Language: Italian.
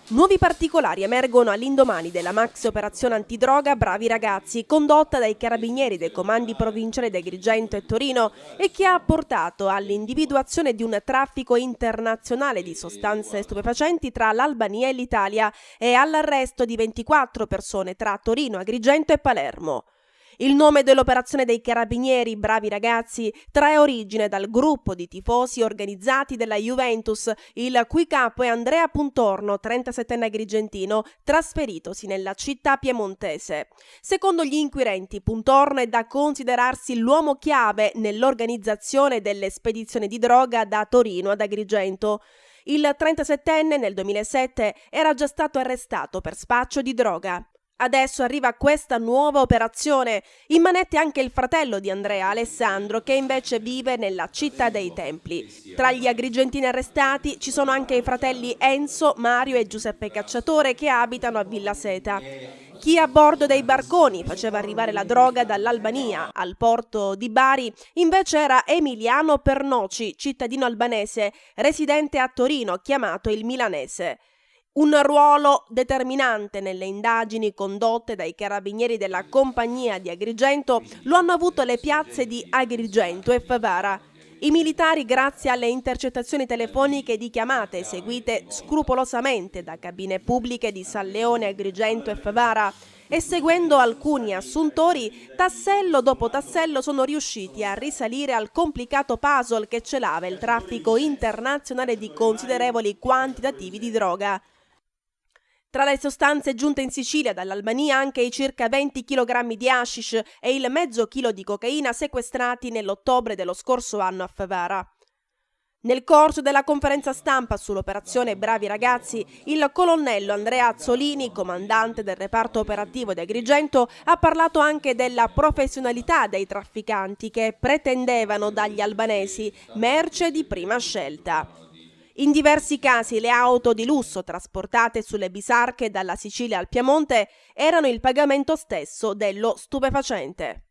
Nuovi particolari emergono all'indomani della maxi operazione antidroga Bravi Ragazzi, condotta dai carabinieri dei comandi provinciali di Agrigento e Torino e che ha portato all'individuazione di un traffico internazionale di sostanze stupefacenti tra l'Albania e l'Italia e all'arresto di 24 persone tra Torino, Agrigento e Palermo. Il nome dell'operazione dei carabinieri Bravi Ragazzi trae origine dal gruppo di tifosi organizzati della Juventus, il cui capo è Andrea Puntorno, 37enne agrigentino, trasferitosi nella città piemontese. Secondo gli inquirenti, Puntorno è da considerarsi l'uomo chiave nell'organizzazione delle spedizioni di droga da Torino ad Agrigento. Il 37enne nel 2007 era già stato arrestato per spaccio di droga. Adesso arriva questa nuova operazione, in manette anche il fratello di Andrea, Alessandro, che invece vive nella città dei Templi. Tra gli agrigentini arrestati ci sono anche i fratelli Enzo, Mario e Giuseppe Cacciatore che abitano a Villa Seta. Chi a bordo dei barconi faceva arrivare la droga dall'Albania al porto di Bari invece era Emiliano Pernoci, cittadino albanese, residente a Torino, chiamato il Milanese. Un ruolo determinante nelle indagini condotte dai carabinieri della compagnia di Agrigento lo hanno avuto le piazze di Agrigento e Favara. I militari, grazie alle intercettazioni telefoniche di chiamate eseguite scrupolosamente da cabine pubbliche di San Leone, Agrigento e Favara, e seguendo alcuni assuntori, tassello dopo tassello sono riusciti a risalire al complicato puzzle che celava il traffico internazionale di considerevoli quantitativi di droga. Tra le sostanze giunte in Sicilia dall'Albania anche i circa 20 kg di hashish e il mezzo chilo di cocaina sequestrati nell'ottobre dello scorso anno a Favara. Nel corso della conferenza stampa sull'operazione Bravi Ragazzi, il colonnello Andrea Azzolini, comandante del reparto operativo di Agrigento, ha parlato anche della professionalità dei trafficanti che pretendevano dagli albanesi merce di prima scelta. In diversi casi le auto di lusso trasportate sulle bisarche dalla Sicilia al Piemonte erano il pagamento stesso dello stupefacente.